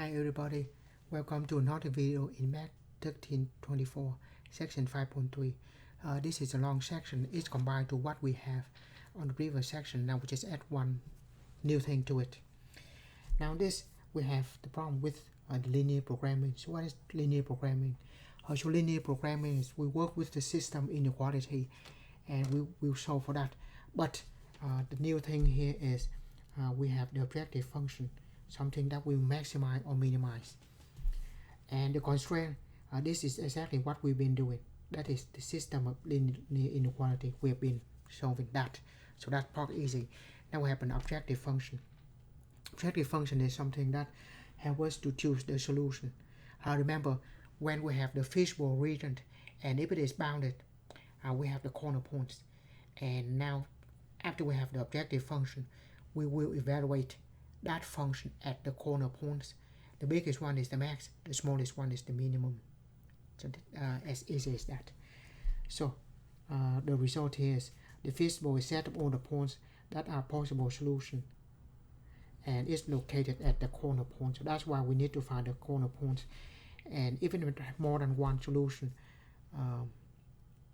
Hi everybody, welcome to another video in Math 1324, section 5.3. This is a long section. It's combined to what we have on the previous section. Now we just add one new thing to it. Now this, we have the problem with the linear programming. So what is linear programming? So linear programming is we work with the system inequality and we will solve for that. But the new thing here is we have the objective function, something that will maximize or minimize. And the constraint, this is exactly what we've been doing. That is the system of linear inequality. We have been solving that. So that part easy. Now we have an objective function. Objective function is something that helps us to choose the solution. Remember, when we have the fishbowl region, and if it is bounded, we have the corner points. And now, after we have the objective function, we will evaluate that function at the corner points. The biggest one is the max, the smallest one is the minimum. So as easy as that. So the result here is the fishbowl is set of all the points that are possible solution, and it's located at the corner point. So that's why we need to find the corner points. And even if we have more than one solution,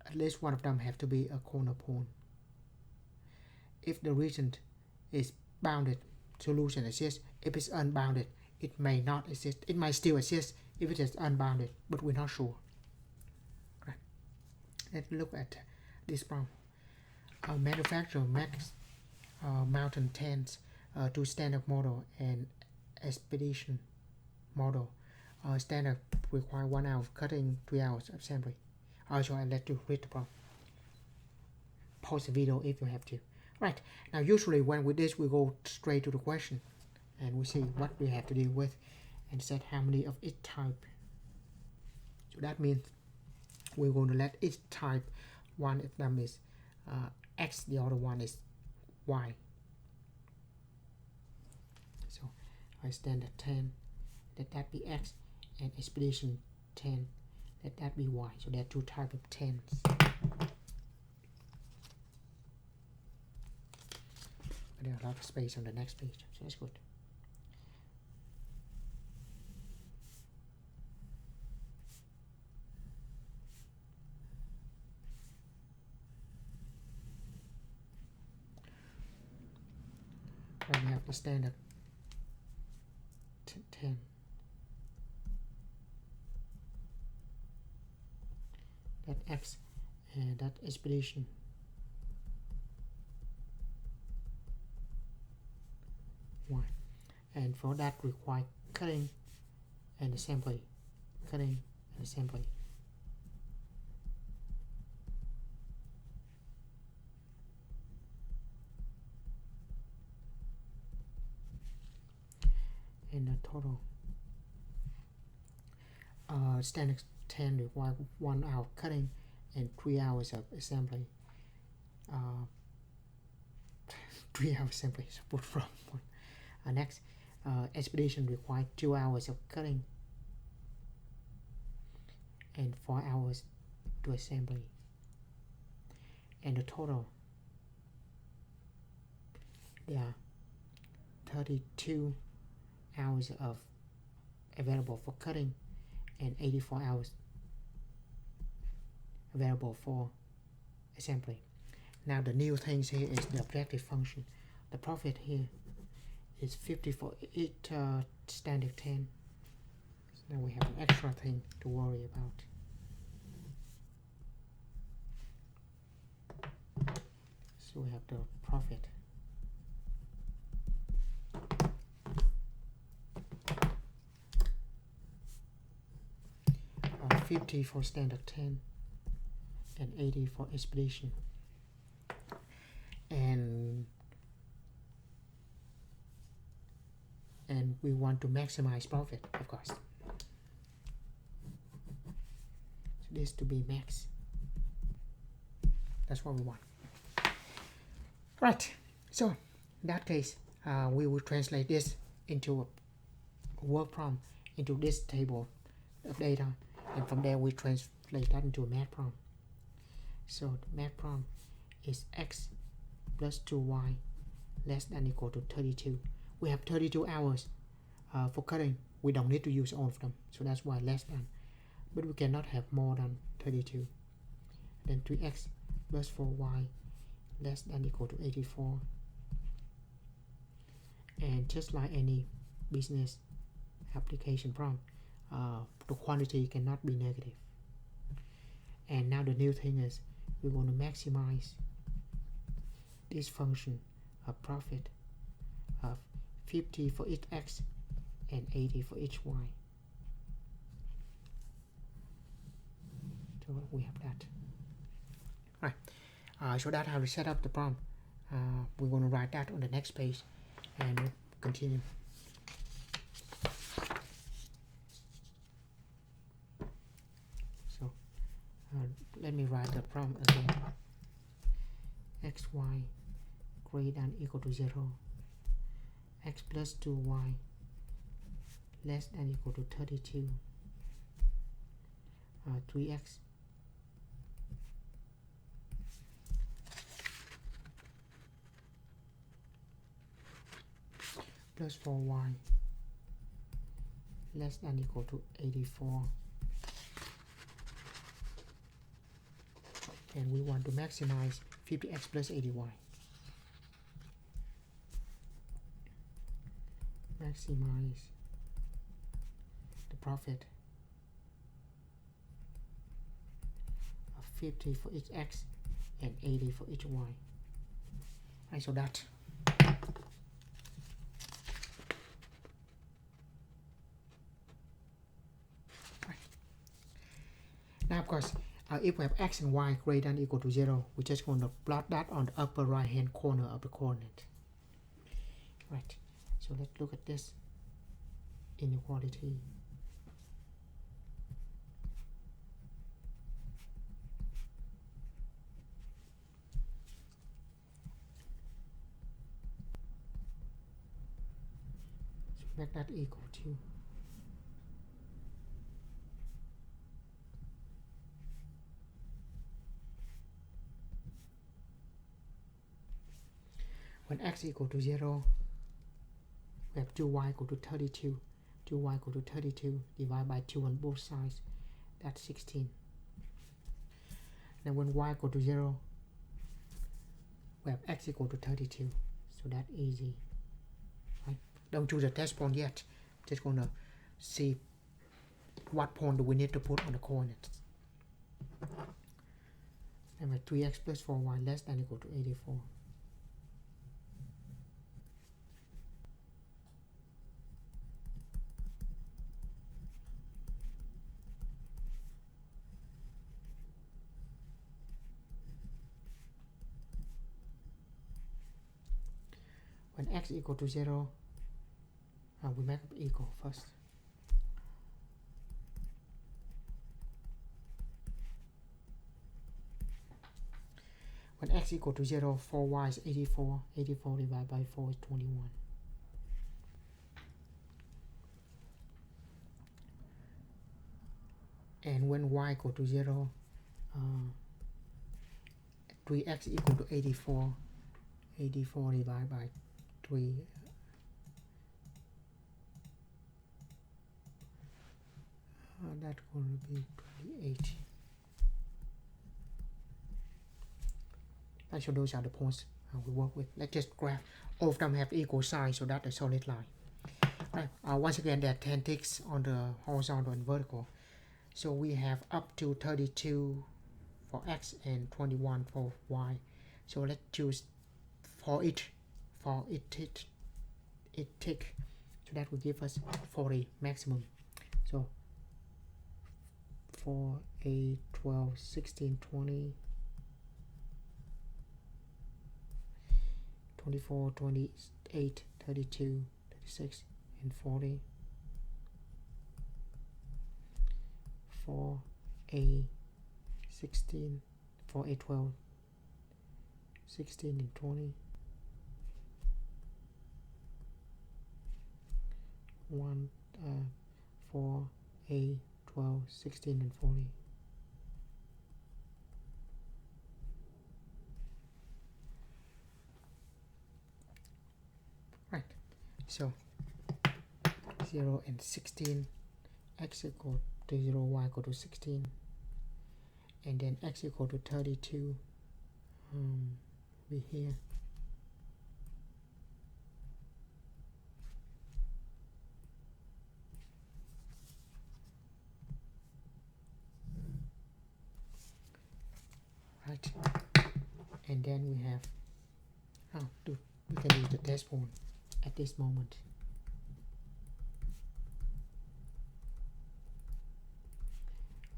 at least one of them have to be a corner point. If the region is bounded, solution exists. If it's unbounded, it may not exist. It might still exist if it is unbounded, but we're not sure. Right. Let's look at this problem. Manufacturer makes mountain tents to standard model and expedition model. Standard require 1 hour of cutting, 3 hours of assembly. Also, I'll let you read the problem. Pause the video if you have to. Right, now usually when with this we go straight to the question and we see what we have to deal with and set how many of each type. So that means we're going to let each type, one of them is X, the other one is Y. So I standard 10, let that be X, and expedition 10, let that be Y. So there are two types of 10s. There's a lot of space on the next page, so that's good. Then we have the standard 10. That X and that expedition. Y. And for that require cutting and assembly. Cutting and assembly. And the total standard 10 require 1 hour cutting and 3 hours of assembly. 3 hours assembly is put from one. Next, expedition require 2 hours of cutting and 4 hours to assembly. And the total, there are 32 hours of available for cutting and 84 hours available for assembly. Now the new things here is the objective function. The profit here is 50 for each standard 10. So now we have an extra thing to worry about. So we have the profit. 50 for standard 10 and 80 for expedition. And we want to maximize profit, of course. So this to be max. That's what we want. Right. So in that case, we will translate this into a work problem into this table of data, and from there we translate that into a math problem. So the math problem is X plus 2Y less than or equal to 32. We have 32 hours For cutting, we don't need to use all of them, so that's why less than, but we cannot have more than 32. Then 3x plus 4y less than equal to 84. And just like any business application problem, the quantity cannot be negative. And now the new thing is we want to maximize this function of profit of 50 for each x and 80 for each y. So we have that. Right. So that's how we set up the problem. We're going to write that on the next page and we'll continue. So let me write the problem again. xy greater than equal to 0, x plus 2y less than equal to 32, 3x plus 4y less than equal to 84. And we want to maximize 50x plus 80y. Maximize the profit of 50 for each x and 80 for each y. Right, so that. Right. Now of course, if we have x and y greater than or equal to 0, we're just going to plot that on the upper right hand corner of the coordinate. Right. So let's look at this inequality. So make that equal to when x equal to 0, we have 2y equal to 32. 2y equal to 32 divided by 2 on both sides. That's 16. Now when y equal to 0, we have x equal to 32. So that's easy. Right? Don't choose a test point yet. Just gonna see what point do we need to put on the coordinates. And with 3x plus 4y less than or equal to 84. When x equal to 0, we make it equal first. When x equal to 0, 4y is 84. 84 divided by 4 is 21. And when y equal to 0, 3x equal to 84. 84 divided by 3. That's going to be 28. So those are the points we work with. Let's just graph. All of them have equal sign, so that's a solid line. Right. Once again, there are 10 ticks on the horizontal and vertical. So we have up to 32 for x and 21 for y. So let's choose for each tick. So that will give us 40 maximum. So 4, 8, 12, 16, 20, 24, 28, 32, 36, and 40. 4, 8, 16, 4, 8, 12, 16, and 20. 1, 4, 8, 12, 16, and 40. Right. So 0 and 16, x equal to 0, y equal to 16, and then x equal to 32 be here. Right, and then we have we can use the test point at this moment.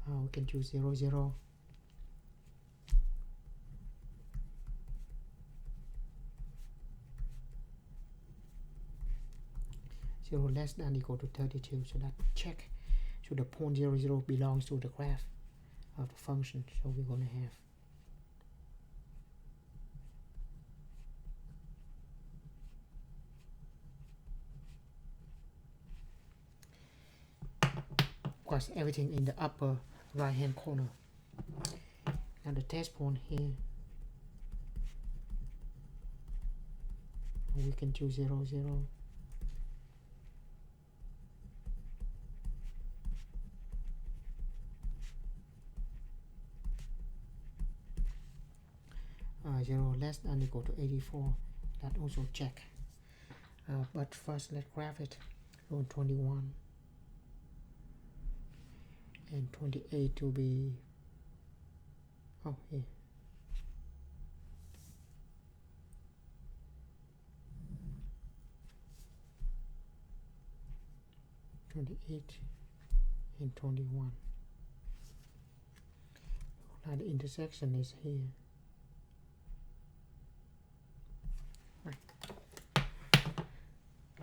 We can choose 0, 0. Zero less than equal to 32, so that check. So the point 0, 0 belongs to the graph of the function, so we're going to have, of course, everything in the upper right hand corner. Now the test point here, we can choose 0, 0. Zero less than equal to 84, that also check. But first let's graph it. Row 21 and 28 to be here. And 21. Now the intersection is here.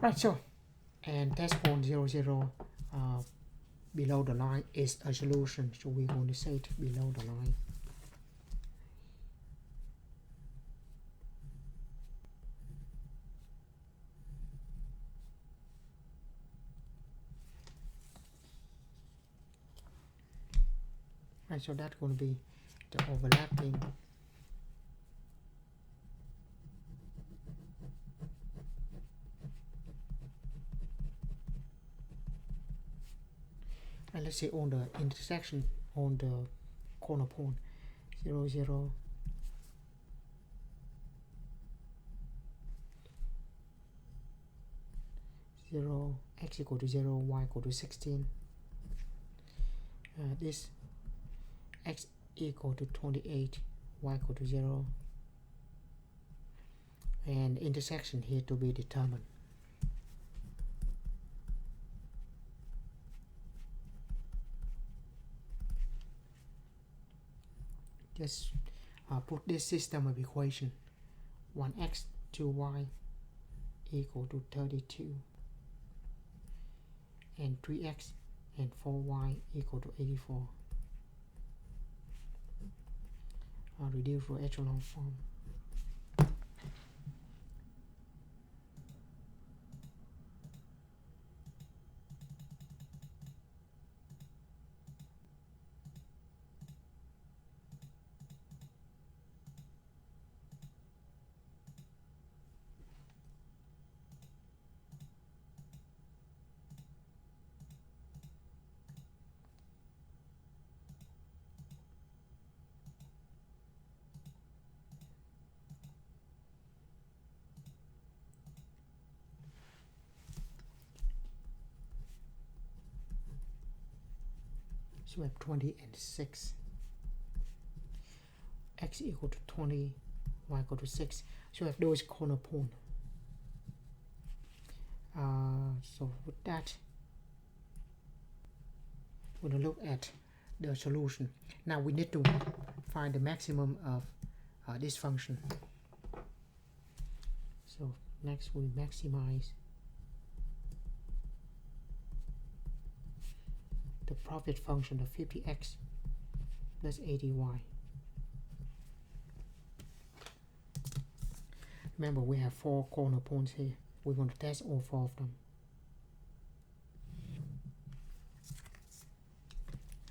Right, so, and test point 0, 0 below the line is a solution, so we're going to set it below the line. Right, so that's going to be the overlapping. And let's say on the intersection, on the corner point, 0, 0, x equal to 0, y equal to 16. This x equal to 28, y equal to 0, and intersection here to be determined. Just put this system of equation: 1x 2y equal to 32, and 3x and 4y equal to 84. Reduce for echelon form. So we have 20 and 6. X equal to 20, y equal to 6. So we have those corner points. So with that, we're going to look at the solution. Now we need to find the maximum of this function. So next we maximize the profit function of 50x plus 80y. Remember, we have 4 corner points here. We're going to test all 4 of them.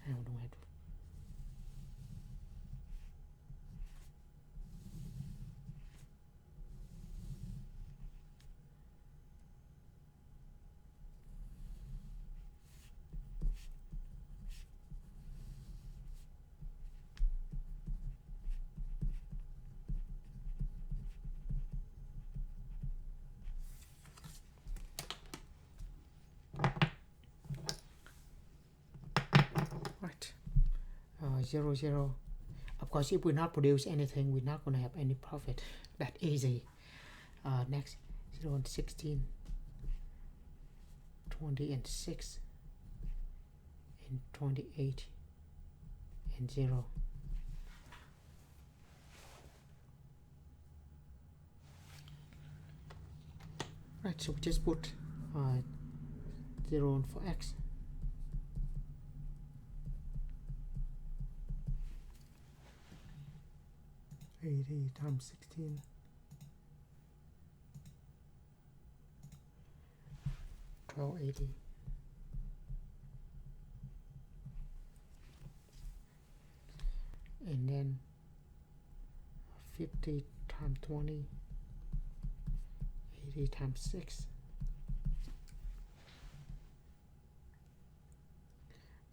I don't know how to. 0 0. Of course, if we not produce anything, we're not going to have any profit. That easy. Next, 0 and 16, 20 and 6, and 28 and 0. Right, so we just put 0 for x. $80 times 16, 1280. And then 50 times 20, 80 times 6.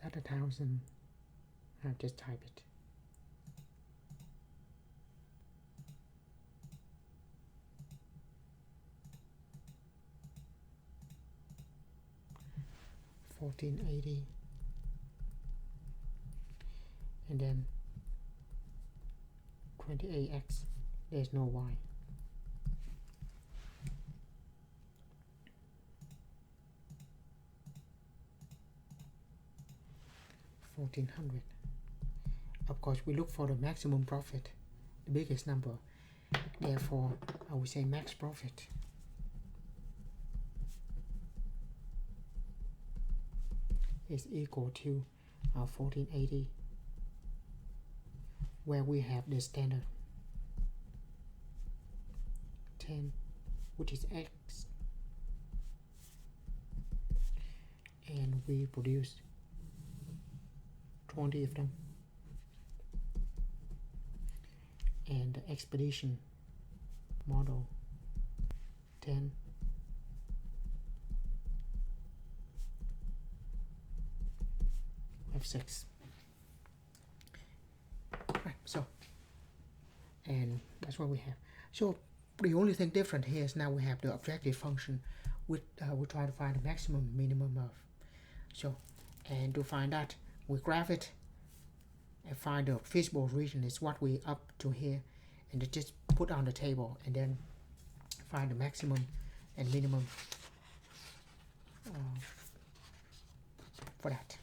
That's 1,000. I'll just type it. $14.80, and then 28x. There's no y. $1,400. Of course, we look for the maximum profit, the biggest number. Therefore, I will say max profit is equal to 1480, where we have the standard 10, which is x, and we produced 20 of them, and the expedition model 10, F6. Right, so, and that's what we have. So the only thing different here is now we have the objective function, which we try to find the maximum minimum of. So, and to find that, we graph it and find the feasible region is what we up to here, and just put on the table and then find the maximum and minimum for that.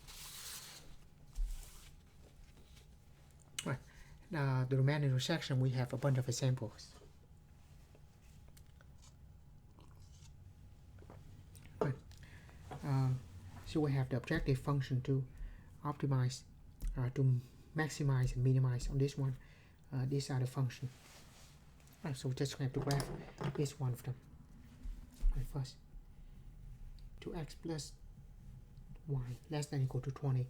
Right. Now the remaining section, we have a bunch of examples. Right. So we have the objective function to optimize, to maximize and minimize on this one. These are the function. Right, so we just have to graph this one of them. Right, first, 2x plus y less than or equal to 20.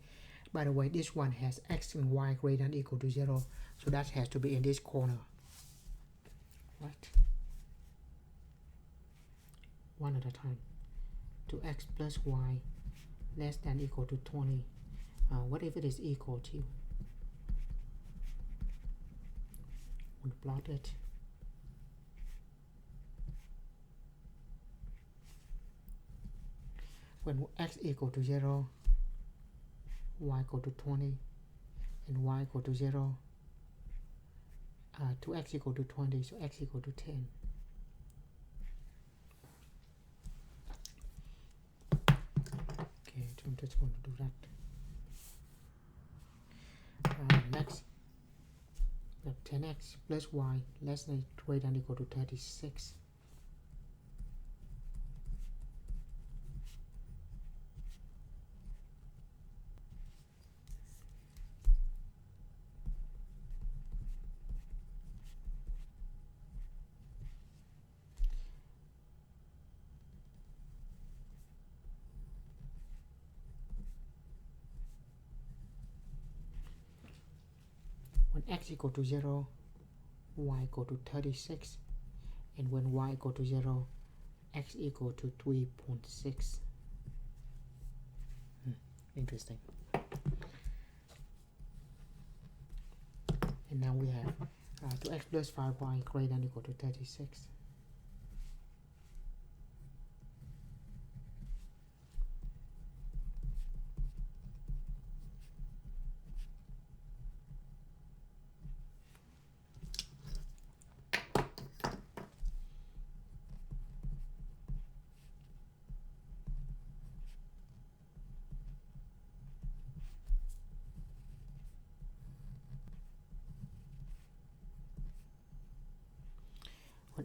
By the way, this one has x and y greater than or equal to 0, so that has to be in this corner. Right. One at a time. 2x plus y less than or equal to 20. What if it is equal to? We'll plot it. When x equal to 0, y equal to 20, and y equal to 0, 2x equal to 20, so x equal to 10. Okay, so I'm just going to do that. Next, 10x plus y less than or greater than or equal to 36. When x equal to 0, y equal to 36, and when y equal to 0, x equal to 3.6. Interesting. And now we have 2x plus 5y greater than or equal to 36.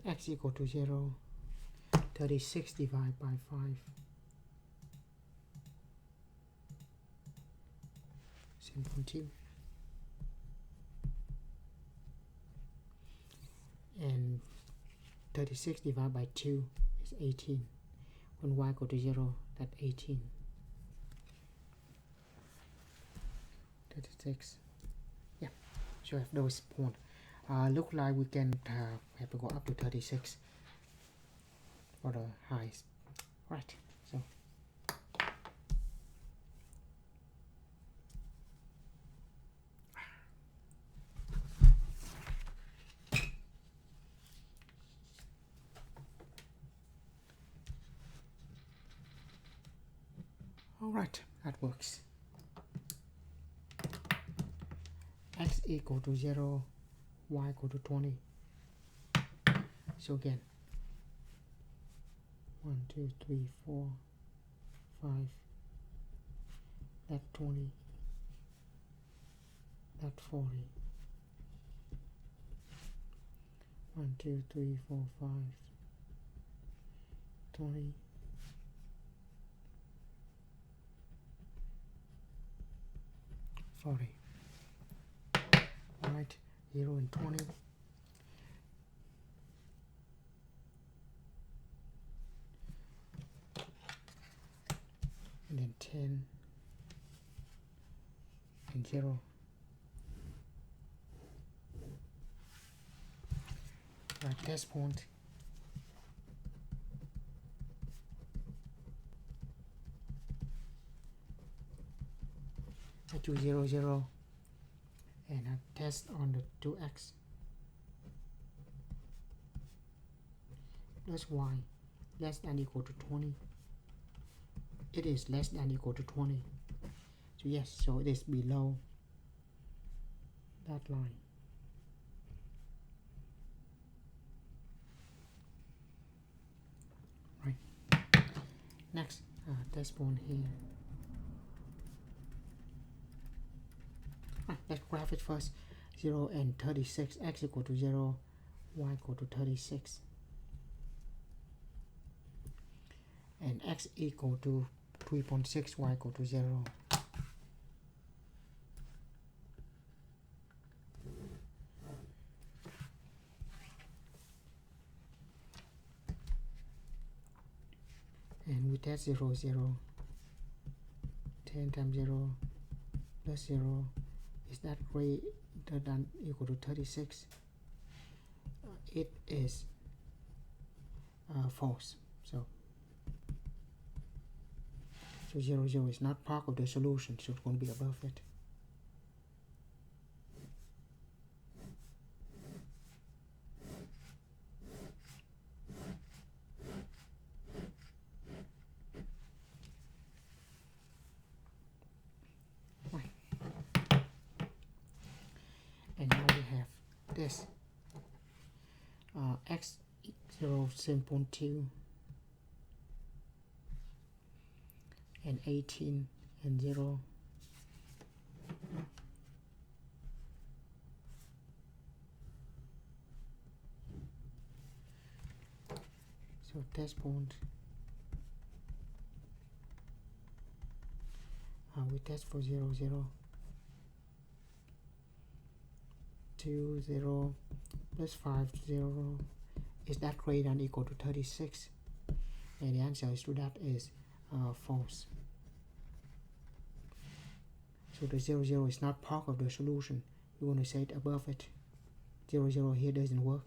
when x equal to 0, 36 divided by 5. Simple 2. And 36 divided by 2 is 18. When y equal to 0, that's 18. 36. Yeah, so have those points. Look like we can have to go up to 36 for the highest. Right, so alright, that works. X equal to 0, y equal to 20. So again, 1, 2, 3, 4, 5, that 20, that 40. 1, 2, 3, 4, 5, 20. Alright, 0 and 20. And then 10 and 0. Right, test point. I choose 0, 0. And I test on the 2x plus y less than equal to 20. It is less than equal to 20. So yes, so it is below that line. Right. Next, test point here. Let's graph it first. 0 and 36, x equal to 0, y equal to 36. And x equal to 3.6, y equal to 0. And we test 0, 0. 10 times 0 plus 0. Is that greater than equal to 36? It is false. So 0, 0 is not part of the solution, so it's going to be above it. Right. And now we have this x 0, 7.2 and 18 and 0. So test point. We test for 0, 0. 2, 0 plus 5, 0. Is that greater than equal to 36? And the answer to that is false. So the 0, 0 is not part of the solution. You want to say it above it. 0, 0 here doesn't work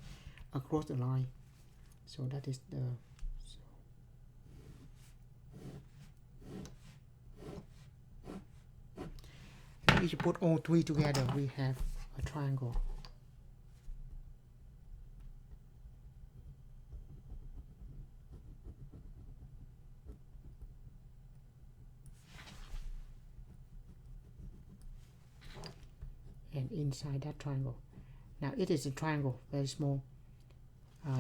across the line. So that is the... If you put all three together, we have a triangle. And inside that triangle, now it is a triangle, very small.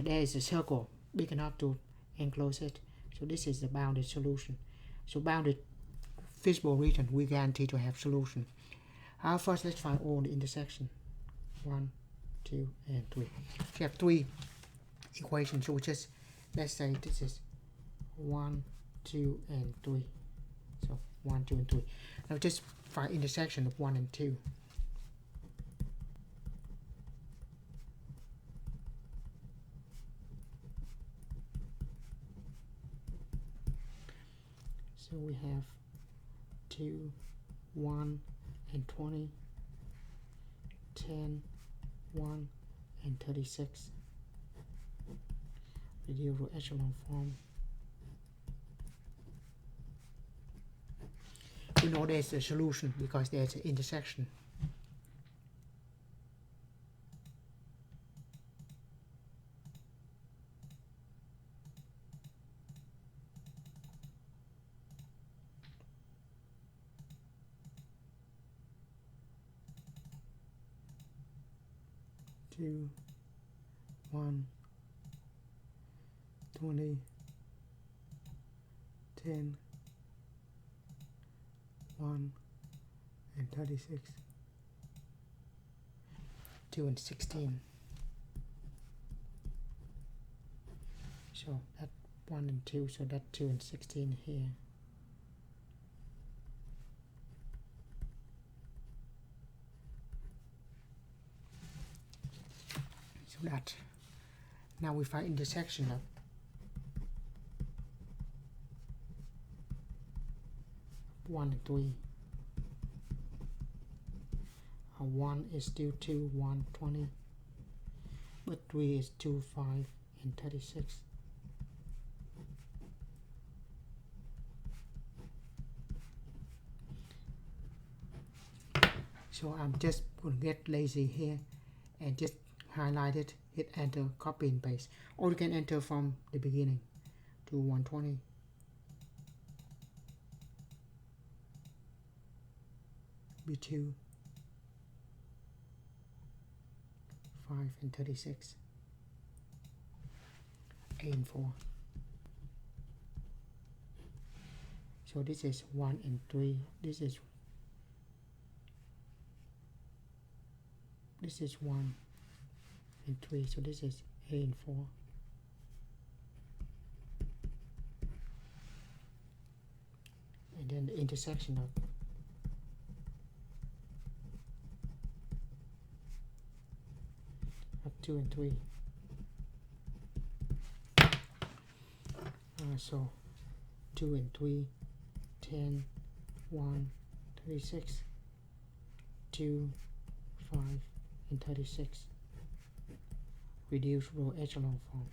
There is a circle big enough to enclose it. So this is the bounded solution. So bounded fishbowl region, we guarantee to have solution. First, let's find all the intersection. 1, 2, and 3. So you have 3 equation. So just let's say this is 1, 2, and 3. So 1, 2, and 3. Now just find intersection of 1 and 2. So we have 2, 1, and 20, 10, 1, and 36. Reduce to echelon form. We know there's a solution because there's an intersection. Two, 1, 20, 10, 1, and 36. 2 and 16. So that 1 and 2, so that 2 and 16 here. So that, now we find intersection of 1 and 3. 1 is still 2, 1, 20, but 3 is 2, 5, and 36. So I'm just going to get lazy here and just highlight it, hit enter, copy and paste, or you can enter from the beginning to 120. B2, 5 and 36, A and 4. So this is 1 and 3, this is 1 and 3, so this is A and 4. And then the intersection of 2 and 3. So 2 and 3, 10, 1, 36, 2, 5, and 36. Reduce row echelon form.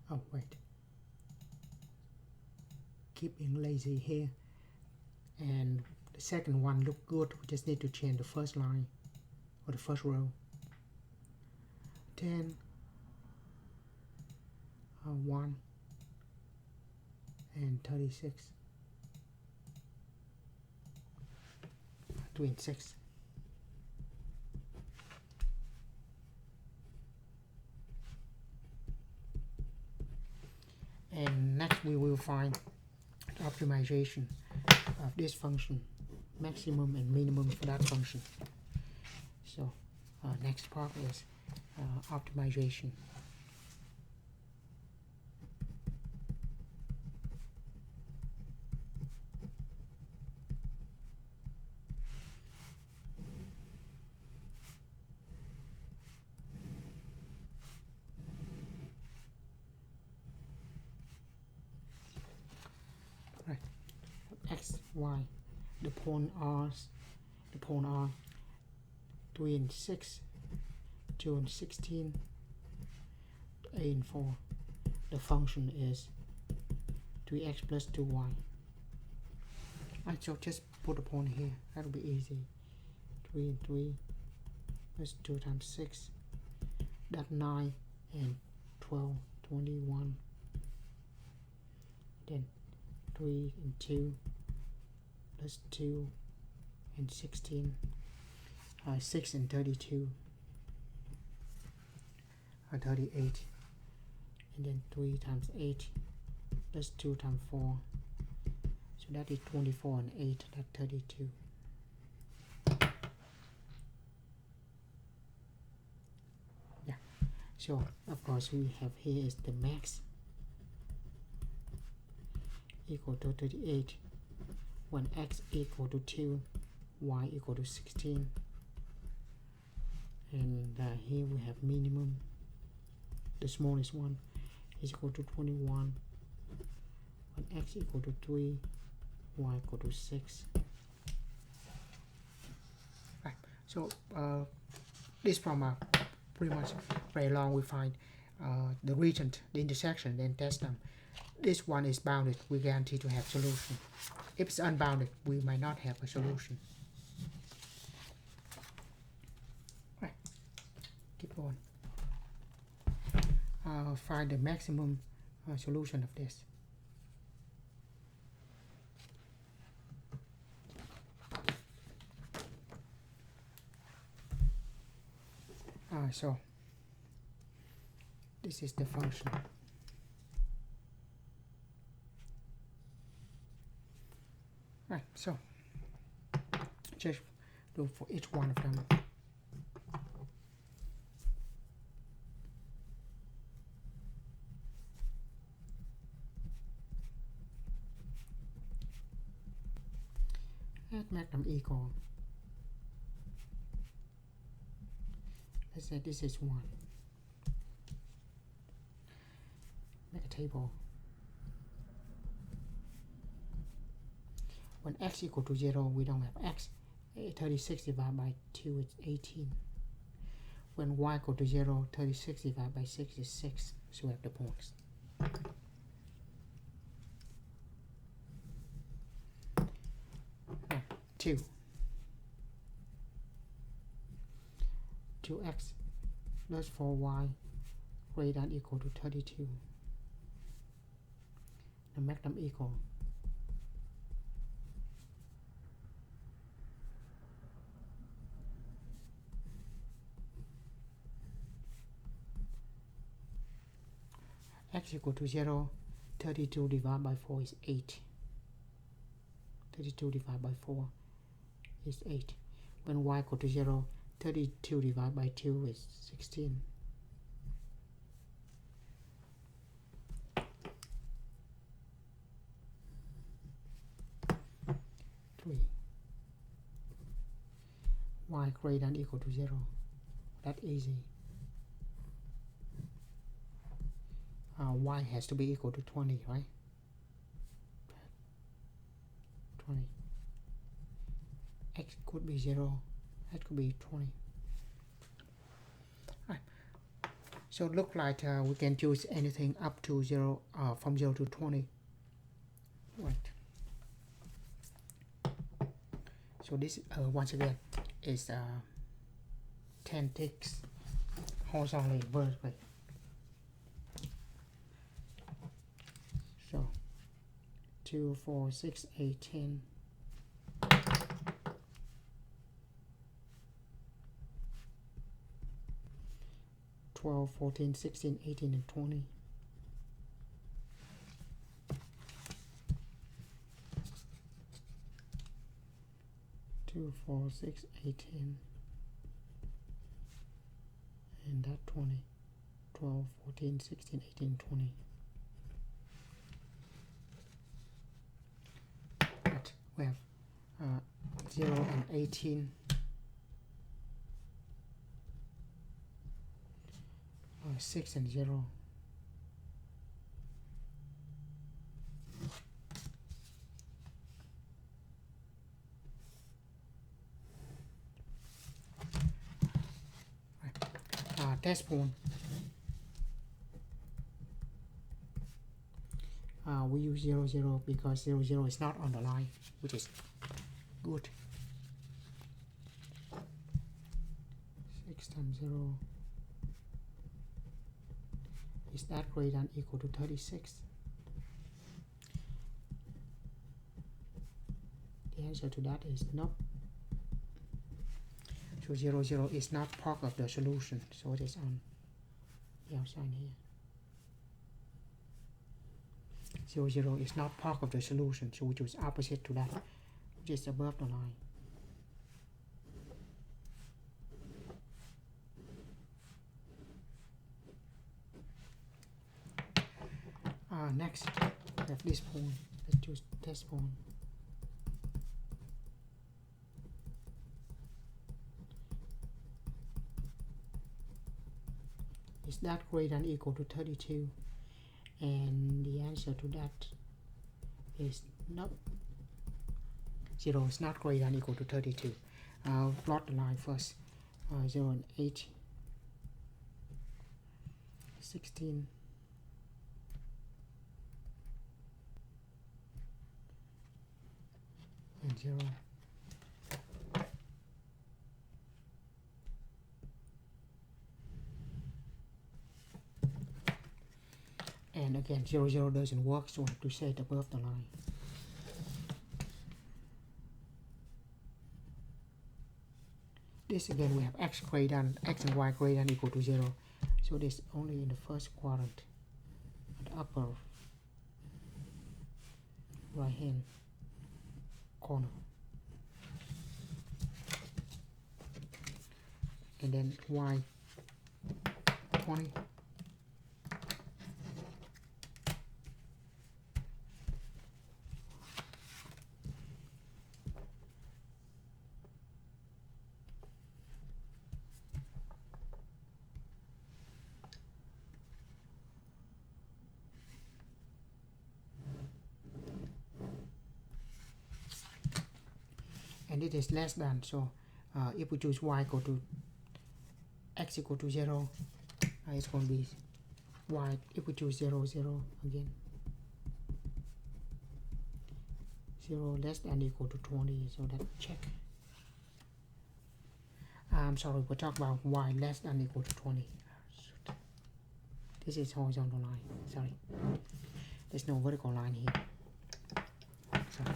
Oh wait, keep being lazy here, and the second one look good. We just need to change the first line or the first row. 10, 1, and 36, 26. And next we will find the optimization of this function, maximum and minimum for that function. So next part is optimization. Right. X, Y, the point R, 3 and 6, 2 and 16, A and 4. The function is 3x plus 2y. I shall just put a point here, that'll be easy. 3 and 3 plus 2 times 6, that's 9 and 12, 21. Then 3 and 2 plus 2 and 16, 6 and 32, 38, and then 3 times 8 plus 2 times 4, So that is 24 and 8, that's 32. Yeah, so of course we have here is the max equal to 38 when x equal to 2, y equal to 16, and here we have minimum, the smallest one is equal to 21 when x equal to 3, y equal to 6. Right. So this problem pretty much very long. We find the region, the intersection, then test them. This one is bounded, we guarantee to have solution. If it's unbounded, we might not have a solution. Right. Keep going. Find the maximum solution of this. So this is the function. Right, so just do for each one of them. And make them equal. Let's say this is 1. Make a table. When x equal to 0, we don't have x. 36 divided by 2 is 18. When y equal to 0, 36 divided by 6 is 6. So we have the points. 2. 2x plus 4y greater than equal to 32. Now make them equal. X equal to 0, 32 divided by 4 is 8. 32 divided by 4 is 8. When y equal to 0, 32 divided by 2 is 16. Y greater than equal to 0. That's easy. Y has to be equal to 20, right? 20. X could be 0. X could be 20. Right. So look like we can choose anything up to 0, from 0 to 20. Right. So this once again is 10 ticks horizontally, vertically. So 2, 4, 6, 8, 10. 12, 14, 16, 18, and 20. Two, 4, 6, 8, 10. And that 20. 12, 14, 16, 18, 20. But we have 0 and 18. 6 and 0. Test point. We use 0, 0 because 0, 0 is not on the line, which is good. 6 times 0 is that greater than equal to 36? The answer to that is no. So 0, 0 is not part of the solution, so it is on the outside here. 0, 0 is not part of the solution, so we choose opposite to that, which is above the line. Next, we have this point. Let's choose test point. Is that greater than or equal to 32? And the answer to that is no. 0 is not greater than or equal to 32. I'll plot the line first. 0 and 8, 16, and 0. And again, 0, 0 doesn't work, so I have to set it above the line. This again, we have x and y greater than or equal to 0. So this only in the first quadrant, at the upper right hand corner. And then y 20. And it is less than, so if we choose y equal to x equal to 0, it's going to be y. If we choose 0, 0 again, 0 less than or equal to 20, so that check. I'm sorry, we're talking about y less than or equal to 20. This is horizontal line, sorry. There's no vertical line here. Sorry,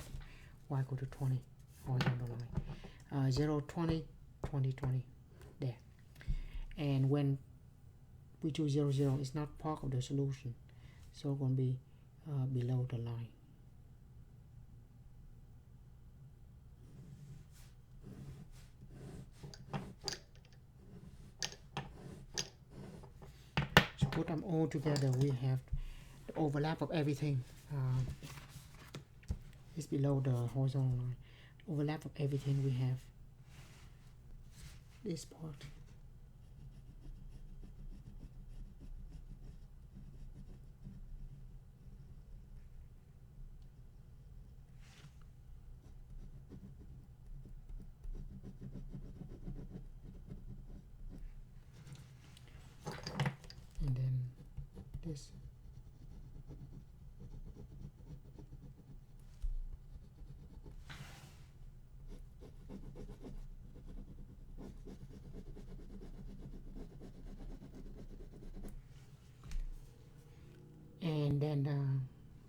y equal to 20, horizontal line. 0, 20, 20, 20, there. And when we choose 0, 0, it's not part of the solution, so it's going to be below the line. So put them all together, we have the overlap of everything. It's below the horizontal line. Overlap of everything, we have this part. And then this. And then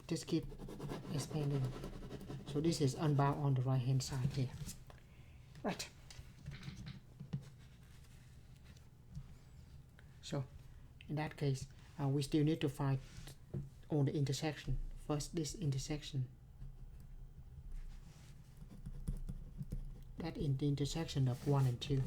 just keep expanding. So this is unbound on the right hand side here. Right. So in that case, we still need to find all the intersection. First, this intersection. That in the intersection of 1 and 2.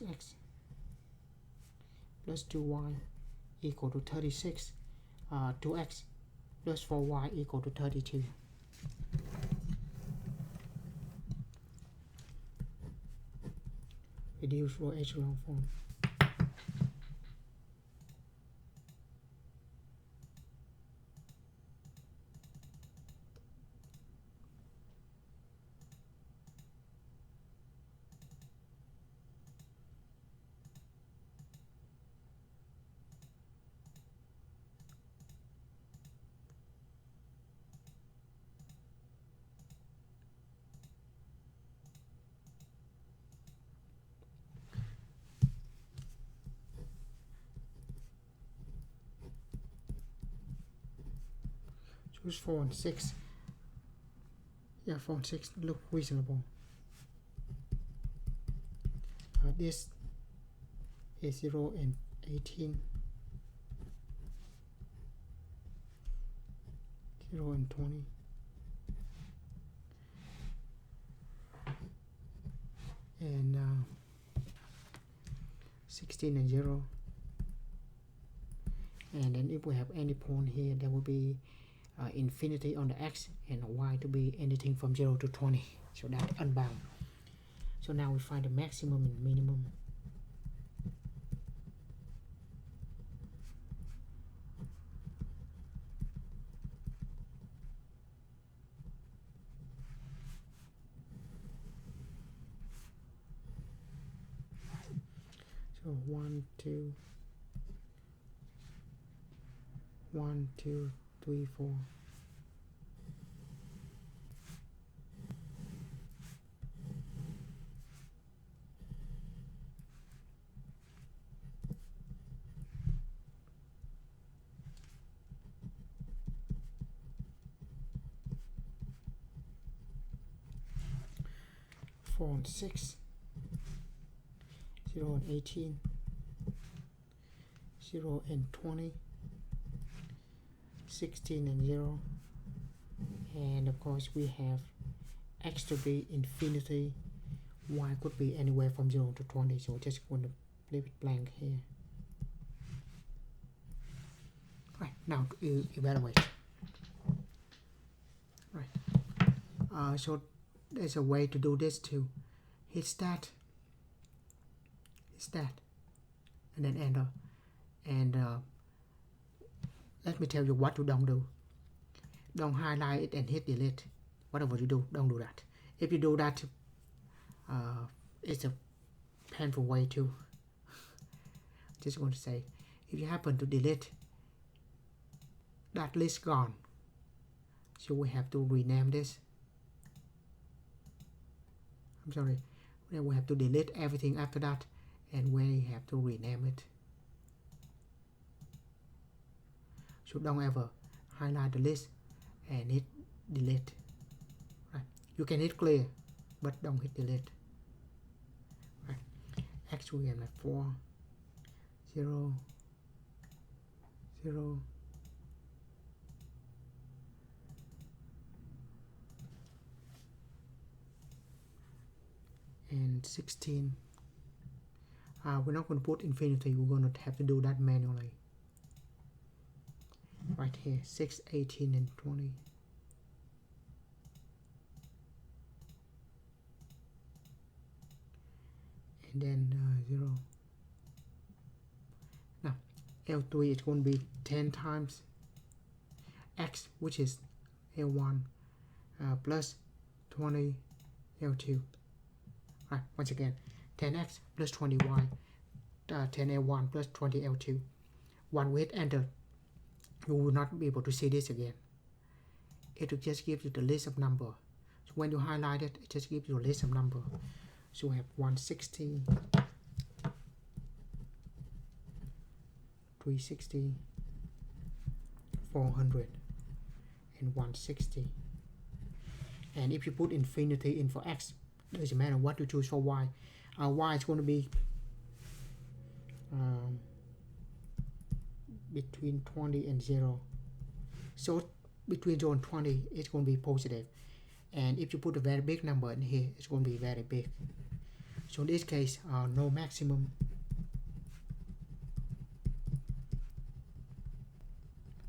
X plus 2y equal to 36. 2x plus 4y equal to 32. Reduce row echelon form. Choose 4 and 6. Yeah, 4 and 6 look reasonable. This is 0 and 18, 0 and 20, and 16 and 0. And then if we have any point here, there will be infinity on the x and y to be anything from 0 to 20. So that's unbound. So now we find the maximum and minimum. So 1, 2, 3, 4. Four and 6, 0 and 18, 0 and 20, 16 and 0, and of course we have x to be infinity, y could be anywhere from 0 to 20, so we're just going to leave it blank here. Right, now to evaluate. Right, so there's a way to do this too. Hit stat, and then enter. And let me tell you what you don't do. Don't highlight it and hit delete. Whatever you do, don't do that. If you do that, it's a painful way to. Just want to say, if you happen to delete, that list gone. So we have to rename this. I'm sorry. Then we have to delete everything after that, and we have to rename it. So don't ever highlight the list and hit delete. Right. You can hit clear, but don't hit delete. Right. X we have like 4, 0, 0. And 16. We're not going to put infinity, we're going to have to do that manually. Right here, 6, 18, and 20. And then 0. Now, L3 is going to be 10 times x, which is L1, plus 20 L2. Right, once again, 10x plus 20y, 10L1 plus 20L2. When we hit enter, you will not be able to see this again. It will just give you the list of number. So when you highlight it, it just gives you a list of number. So we have 160, 360, 400, and 160. And if you put infinity in for x, doesn't matter what you choose for y. Y is going to be between 20 and 0. So between 0 and 20, it's going to be positive. And if you put a very big number in here, it's going to be very big. So in this case, no maximum.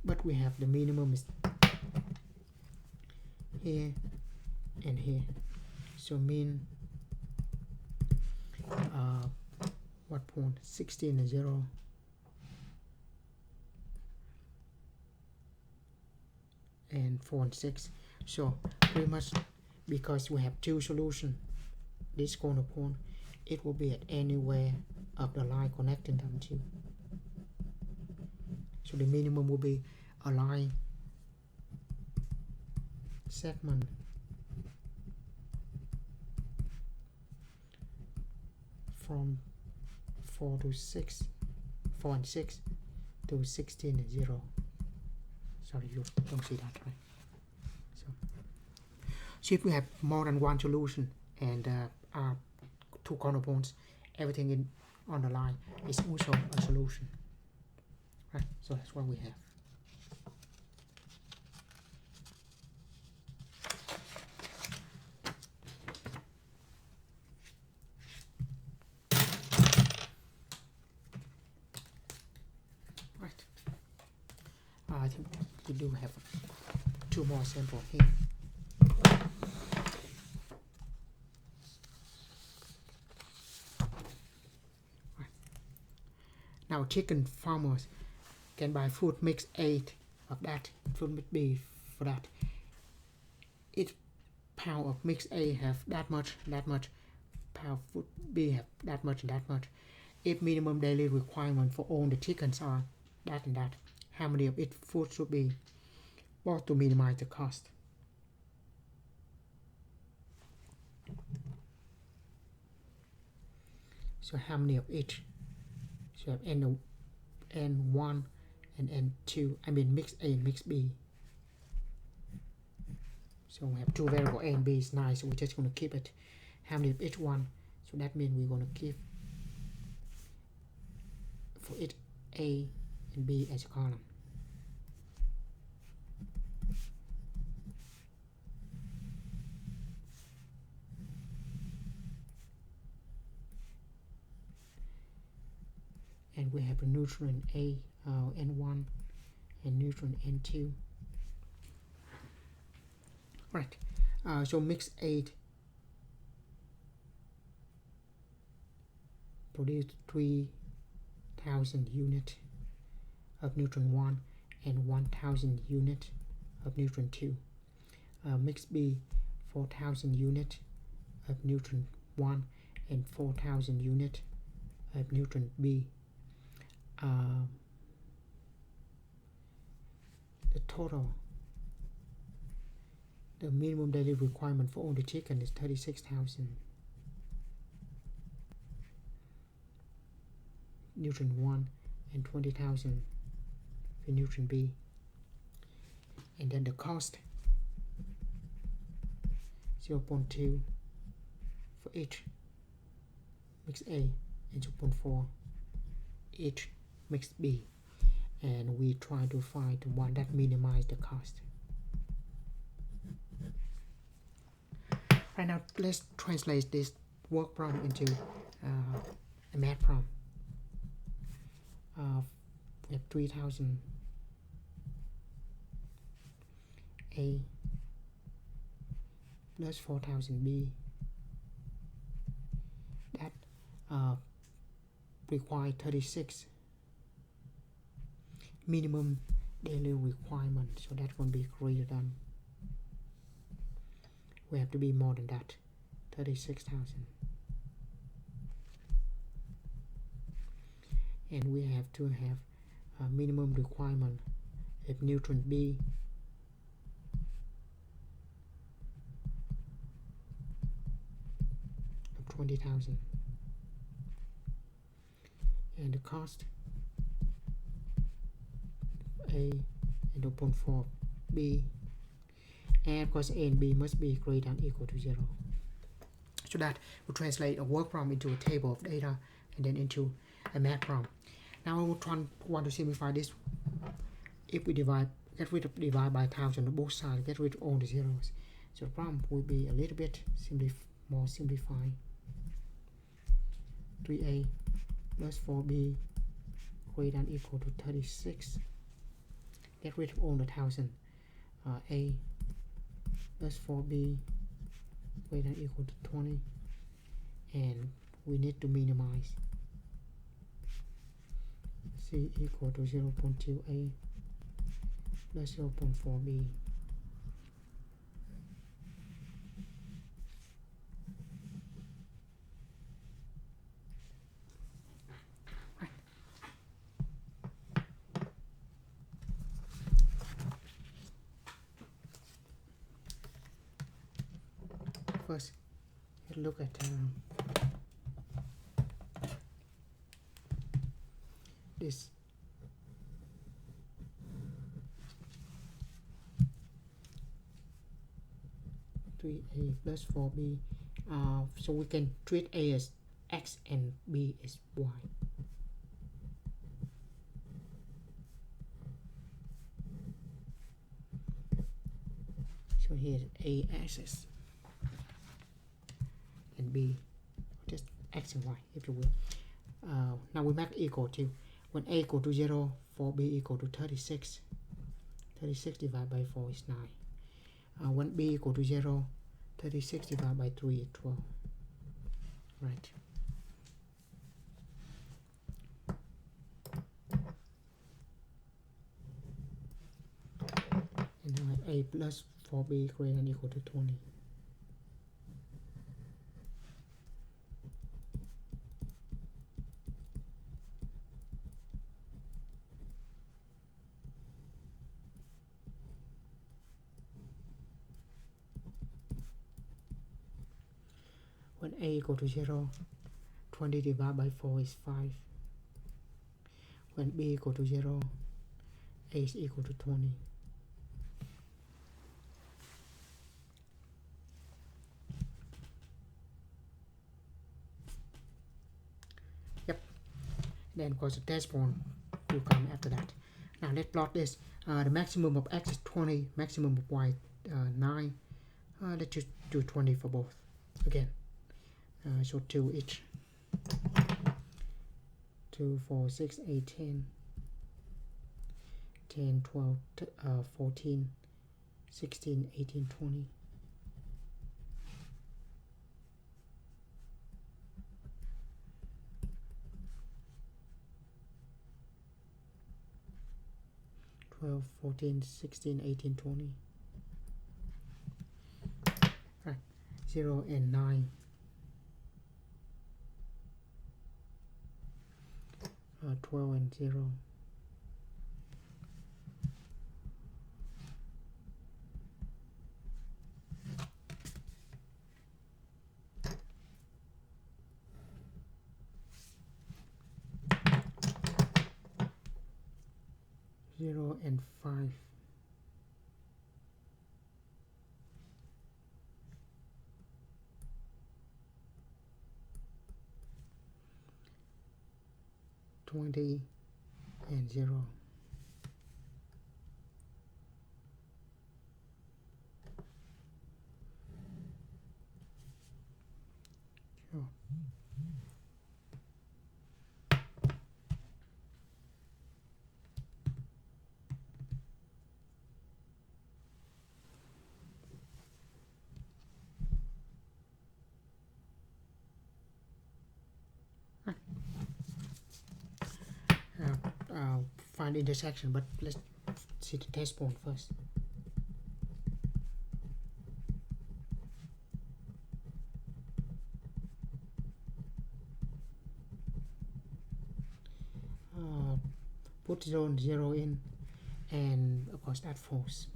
But we have the minimum is here and here. So mean what point? 16 and 0. And 4 and 6. So pretty much because we have two solutions, this corner point, it will be at anywhere of the line connecting them two. So the minimum will be a line segment from 4 to 6, 4 and 6 to 16 and 0. Sorry, you don't see that, right? So if we have more than one solution and two corner points, everything in on the line is also a solution, right? So that's what we have. Right. I think we do have two more samples here. Now chicken farmers can buy food mix 8 of that, food mix B for that. Each pound of mix A have that much, pound food B have that much and that much. If minimum daily requirement for all the chickens are that and that, how many of each food should be bought to minimize the cost? So how many of each? So have N1 and N2, I mean mix A and mix B. So we have two variables, A and B is nice, so we're just going to keep it. How many of each one? So that means we're going to keep for each A and B as a column. And we have a nutrient A, N1 and nutrient N2. Right, so mix 8 produced 3,000 unit of nutrient 1 and 1,000 unit of nutrient 2. Mix B 4,000 unit of nutrient 1 and 4,000 unit of nutrient B. The total, the minimum daily requirement for all the chicken is 36,000 nutrient 1 and 20,000 for nutrient B. And then the cost 0.2 for each mix A and 0.4 each mix B, and we try to find the one that minimizes the cost. Right now, let's translate this work problem into a math problem. We have 3,000 A plus 4,000 B. That require 36 minimum daily requirement, so that won't be greater than, we have to be more than that, 36,000. And we have to have a minimum requirement of nutrient B of 20,000, and the cost A and 0.4 B, and of course A and B must be greater than or equal to 0. So that will translate a work problem into a table of data and then into a math problem. Now I would want to simplify this. If we get rid of divide by 1,000 on both sides, get rid of all the zeros. So the problem will be a little bit more simplified. 3A plus 4B greater than or equal to 36. Get rid of all the 1,000. A plus 4B greater than or equal to 20. And we need to minimize. C equal to 0.2A plus 0.4B. Right. First, let's look at this. 3a plus 4b. So we can treat a as x and b as y. So here's a axis and b just x and y, if you will. Now we make equal to, when a equal to 0, 4b equal to 36. 36 divided by 4 is 9. When b equal to 0, 36 divided by 3 is 12. Right. And now a plus 4b greater than or equal to 20. When a equal to 0, 20 divided by 4 is 5. When b equal to 0, a is equal to 20. Yep. Then of course the test point will come after that. Now let's plot this. The maximum of x is 20, maximum of y 9. Let's just do 20 for both. Again, so 2 each. 2, 4, 6, 8, 10. 10, 12, 14, 16, 18, 20. Twelve, 14, 16, 18, 20. Right. 0 and 9. 12 and 0. 0 and 5. 20 and 0. Sure. Find intersection, but let's see the test point first. Put 0 and 0 in, and of course that false.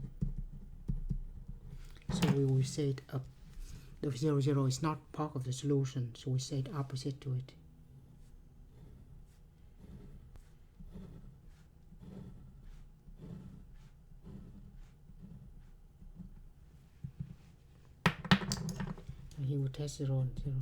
So we will set up the 0, 0 is not part of the solution, so we set opposite to it. And he will test 0 and 0.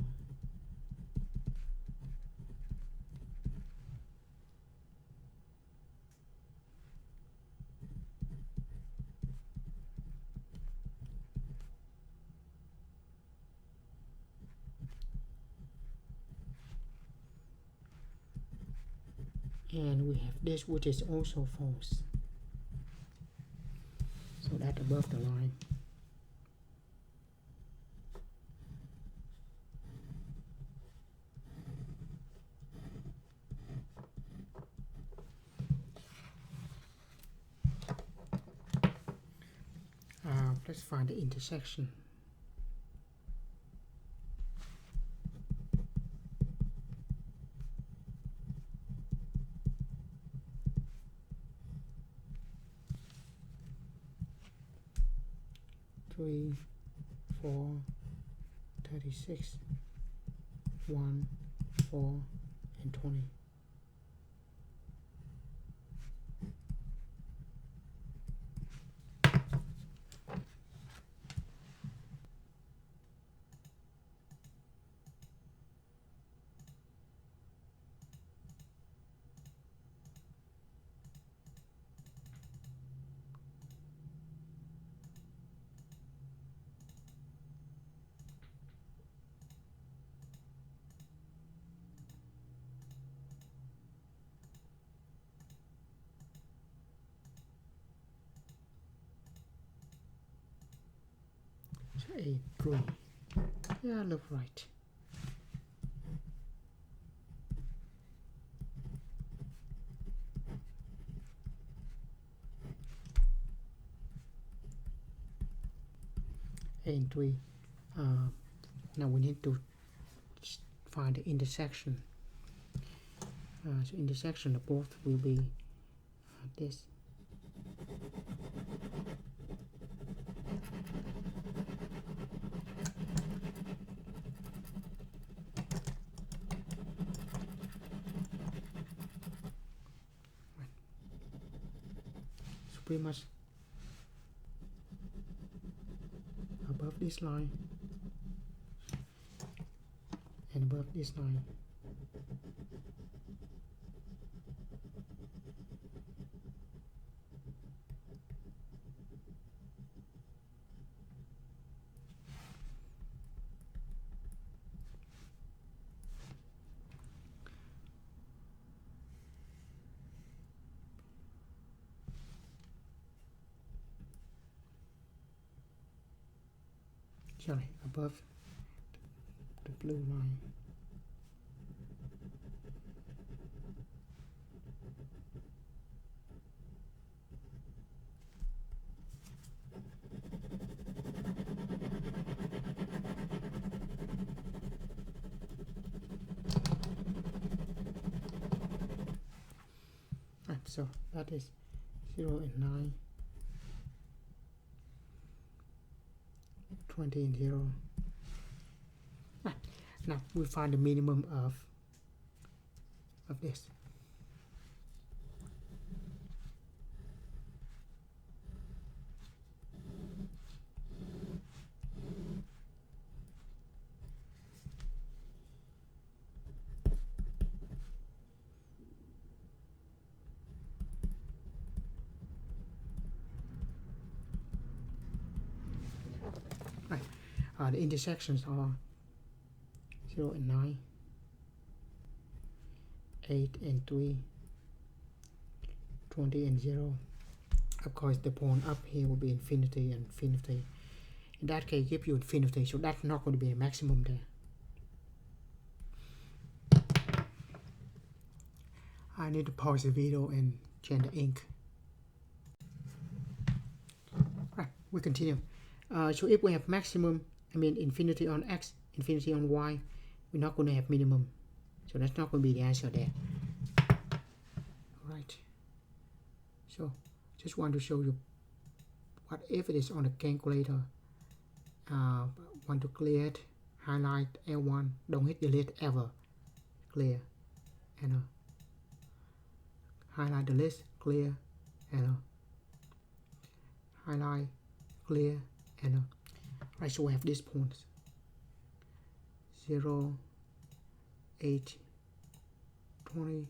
And we have this, which is also false. So that's above the line. Let's find the intersection. Three, 4, 36, 1, 4, and 20. 8, 3. Yeah, look right. And 3. Now we need to find the intersection. So intersection of both will be this. So pretty much above this line and above this line. Sorry, above the blue line. Right, so that is 0 and 9, 20 and 0. Right, now we find the minimum of this. Right, the intersections are 0 and 9, 8 and 3, 20 and 0. Of course, the point up here will be infinity and infinity. In that case, give you infinity, so that's not going to be a maximum there. I need to pause the video and change the ink. Right, we continue. So if we have maximum, I mean infinity on x, infinity on y, we're not going to have minimum. So that's not going to be the answer there. Alright. So just want to show you whatever it is on the calculator. Want to clear it, highlight L1, don't hit delete ever. Clear, enter. Highlight the list, clear, enter. Highlight, clear, enter. Right, so we have these points 0, 8, 20,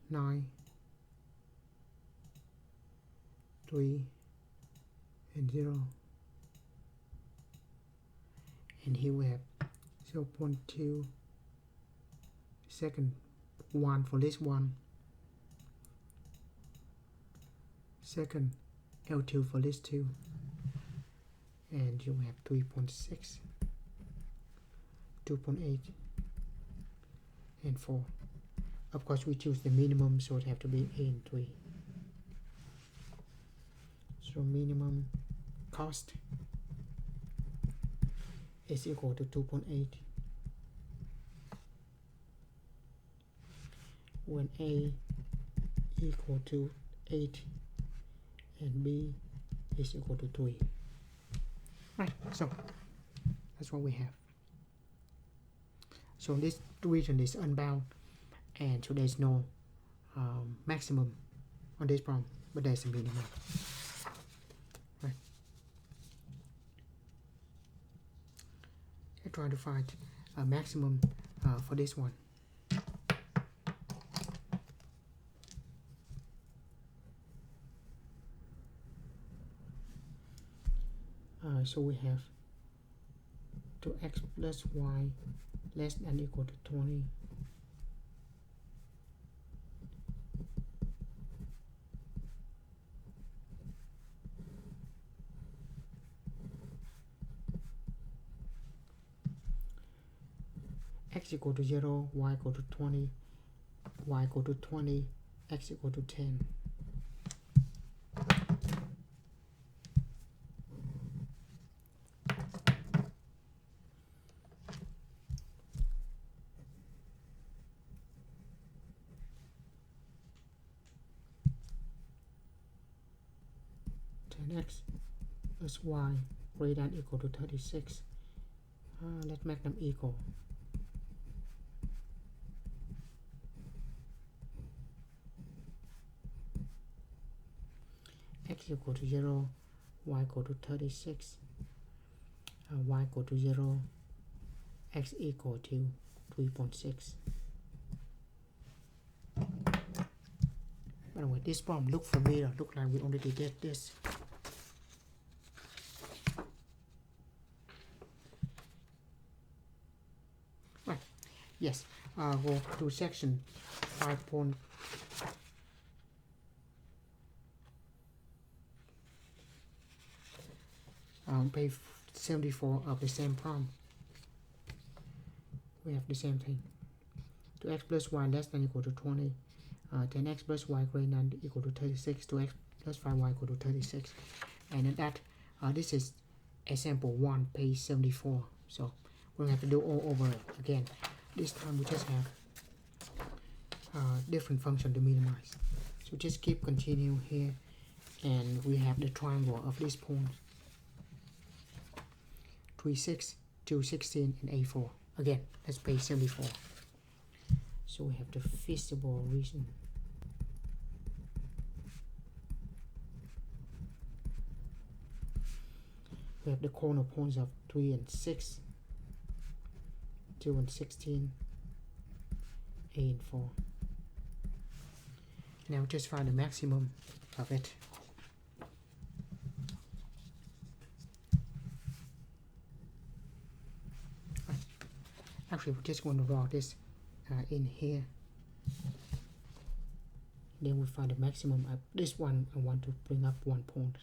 9, 3, and 0. And here we have 0.2 second 1 for this one, second L2 for this two, and you have 3.6, 2.8, and 4. Of course, we choose the minimum, so it have to be A and 3. So minimum cost is equal to 2.8 when A equal to 8 and B is equal to 3. Right, so that's what we have. So this region is unbound, and so there's no maximum on this problem, but there's a minimum. Right. I'm trying to find a maximum for this one. So we have 2x plus y less than equal to 20. x equal to 0, y equal to 20, y equal to 20, x equal to 10. X plus y greater than equal to 36. Let's make them equal. X equal to 0, y equal to 36, y equal to 0, x equal to 3.6. By the way, this problem look familiar, look like we already did this. Right, yes, go to section 5. Page 74 of the same problem. We have the same thing. To x plus y less than equal to 20, 10x plus y greater than equal to 36, to x plus 5y equal to 36. And then that, this is example 1, page 74. So we'll have to do all over again. This time we just have different function to minimize. So just keep continuing here, and we have the triangle of this point. 3, 6, 2, 16, and A4. Again, that's page 74. So we have the feasible reason. We have the corner points of 3 and 6, 2 and 16, A and 4. Now just find the maximum of it. Actually, we're just going to draw this in here. Then we find the maximum of this one. I want to bring up 1 point.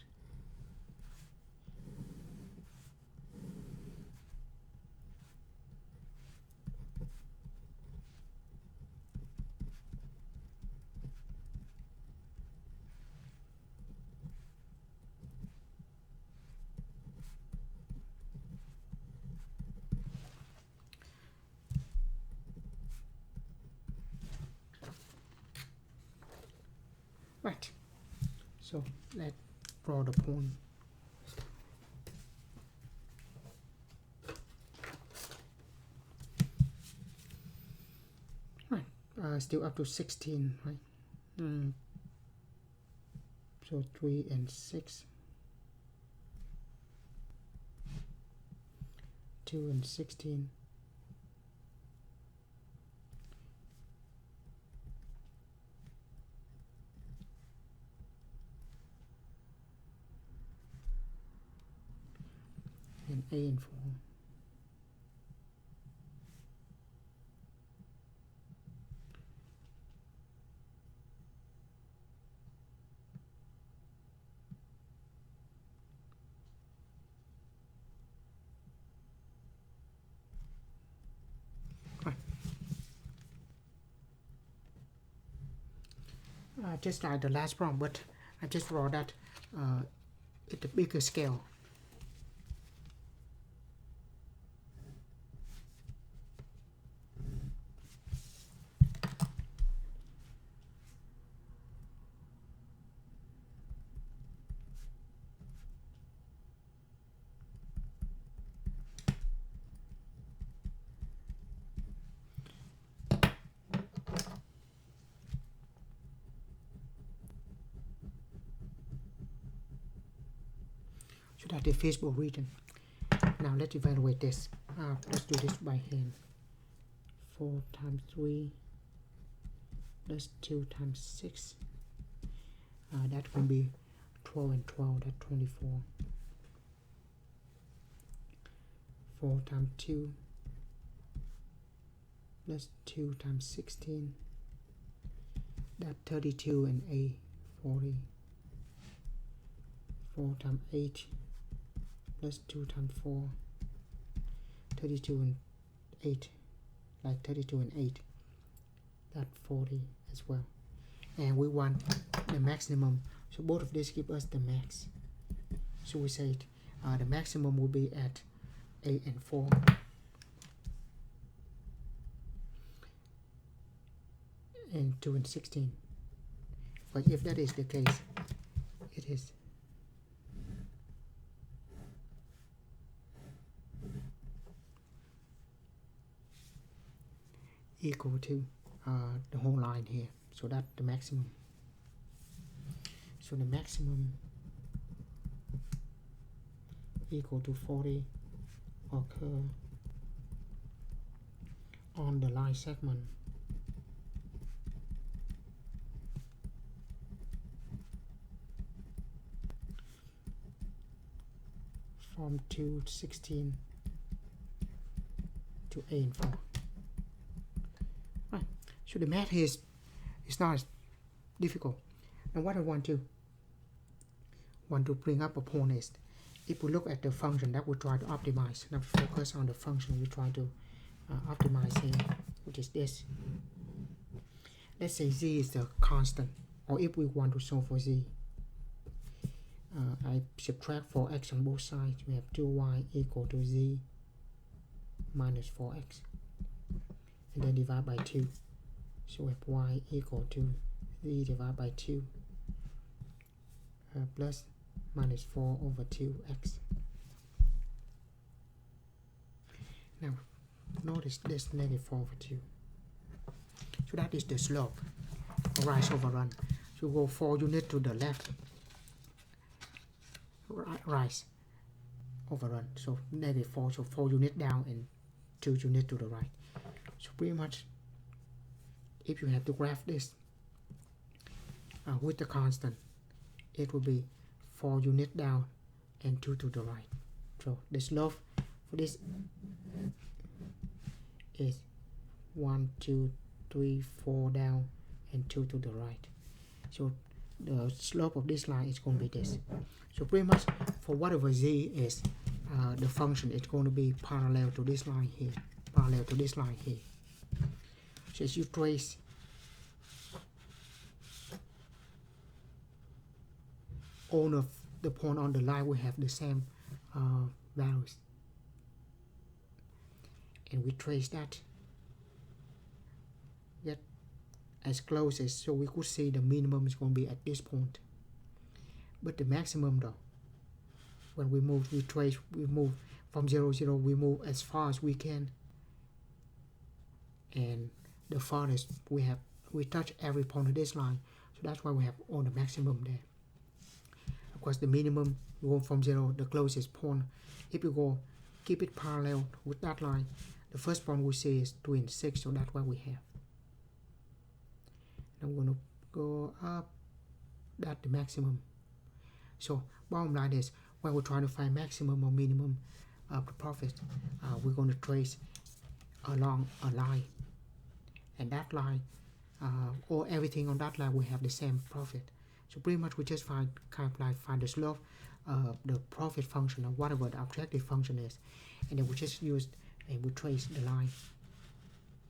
Right, so let's draw the point. Right, still up to 16, right? So 3 and 6, 2 and 16, and A and 4. Just like the last problem, but I just draw that at a bigger scale. So that's the feasible region. Now let's evaluate this. Let's do this by hand. 4 times 3 plus 2 times 6. That will be 12 and 12, that's 24. 4 times 2 plus 2 times 16. That's 32 and 8, 40. 4 times 8 plus 2 times 4, 32 and 8, like 32 and 8, that 40 as well, and we want the maximum, so both of these give us the max. So we say the maximum will be at 8 and 4, and 2 and 16. But if that is the case, it is equal to the whole line here, so that's the maximum. So the maximum equal to 40 occur on the line segment from 2 to 16 to 8 and 4. Right. So the math here is not as difficult. Now what I want to bring up upon is, if we look at the function that we try to optimize, now focus on the function we try to optimize here, which is this. Let's say z is the constant, or if we want to solve for z, I subtract 4x on both sides. We have 2y equal to z minus 4x, and then divide by 2. So we have y equal to z divided by 2 plus minus 4 over 2x. Now notice this negative 4 over 2. So that is the slope, rise over run. So go 4 units to the left, rise over run. So negative 4, so 4 units down and 2 units to the right. So pretty much, if you have to graph this with the constant, it will be 4 units down and 2 to the right. So the slope for this is 1, 2, 3, 4 down and 2 to the right. So the slope of this line is going to be this. So pretty much for whatever z is, the function is going to be parallel to this line here, parallel to this line here. So as you trace all of the point on the line, we have the same values, and we trace that, get as close as, so we could see the minimum is going to be at this point, but the maximum though, when we move, we move from 0, 0, we move as far as we can, and the farthest we touch every point of this line, so that's why we have all the maximum there. Of course the minimum, we go from 0, the closest point. If you go keep it parallel with that line, the first point we see is 2 and 6, so that's what we have. Now we're going to go up, that's the maximum. So bottom line is, when we're trying to find maximum or minimum of the profit, we're going to trace along a line, and that line or everything on that line we have the same profit. So pretty much we just find the slope, the profit function, or whatever the objective function is, and then we just use and we trace the line,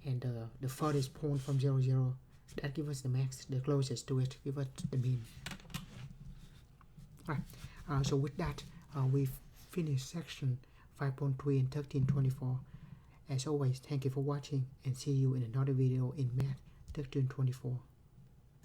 and the furthest point from 0, 0, that gives us the max, the closest to it give us the mean. Right. So with that, we've finished section 5.3 and 1324. As always, thank you for watching, and see you in another video in Math 1324.